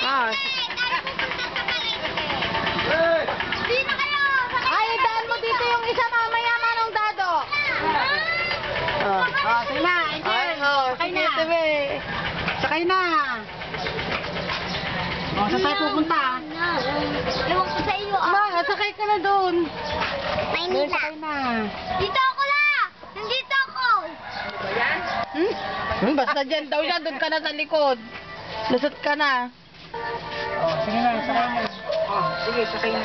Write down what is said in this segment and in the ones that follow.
Ah. Hindi na kayo! Ay, daan mo dito yung isa mamaya, Manong Dado. Oh. Oh, sige na. Ay, oh, Sakay sige, na. Tebe. Sakay na. Oh, saan tayo pupunta? Ewan ko sa iyo, ah. Ma, sakay ka na doon. Maynila. Sakay na. Dito ako la! Nandito ako! Basta dyan daw siya, doon ka na sa likod. Lusot ka na. Oh, sige na, sakay na. Oh, sige, sakay na.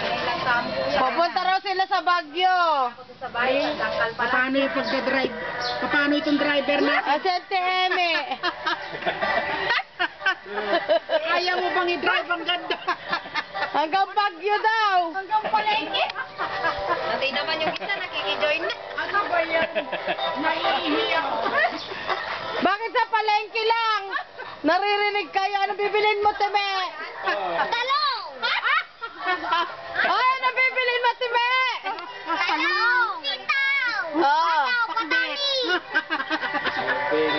Pupunta raw sila sa Baguio. Paano yung pagdadrive? Paano itong driver na? Asente Eme. Kaya mo bang i-drive ang ganda? Hanggang Baguio daw. Hanggang palengke! Natay naman yung isa, nakikijoin na. Ano ba yan? Naiihi ako. Bakit sa palengke lang? Naririnig kayo. Ano bibilin mo, Teme? Talong! Ay, ano bibilin mo, Teme? Talong! Sitaw! Oo. Pataw, patani!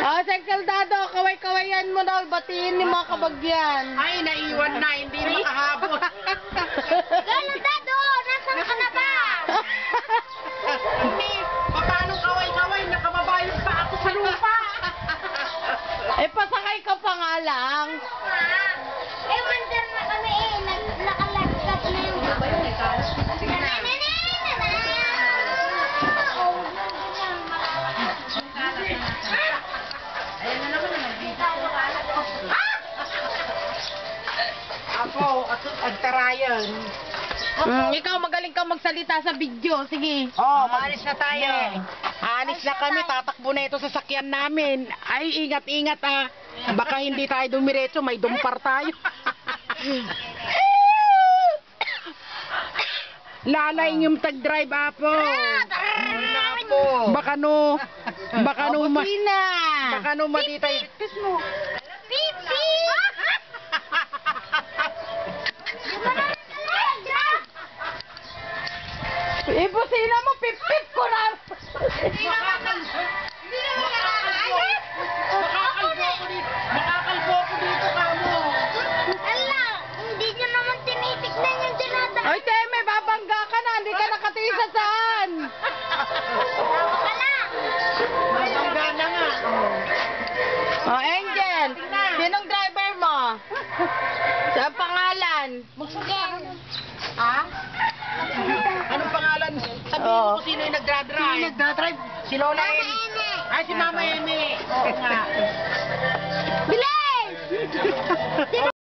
Ah, Sir Dado, kaway-kawayan mo daw. Batiin ni mga kabagyan. Ay, naiwan na. Hindi na makahabol. Lolo Dado, nasan ka na ba? Hindi. Paano kaway-kaway? Nakababayos pa ako sa lupa. Eh, pasakay ka pa nga lang. Eh, mandar na kami eh. Nakalagkat na yung... Sige na. Ako, agtarayan. Ikaw magaling kang magsalita sa video. Sige. Oh, maalis na tayo. Aalis na kami, tatakbo na ito sa sakyan namin. Ay, ingat-ingat ah. Baka hindi tayo dumiretso, may dumpar tayo. Lalaing yung tag-drive, Apo. Baka no Busina. baka no matitay. Pipi! Ibusina mo, pip-pip ko na. Makakalbo ko dito, kamo. Ala, hindi nyo naman tinitignan yung dinadaan. Ay, Teme, babangga ka na. Hindi ka nakatiis sa saan. Ala! Hangga na nga. Oh, Angel. Sinong driver mo? Sa pangalan? Ha? Anong pangalan? Sabihin mo Oo. kung sino yung nagdadrive. Si Lola Mama Emi. Eme. Ay, si Mama Emi. Oo nga. Bilis!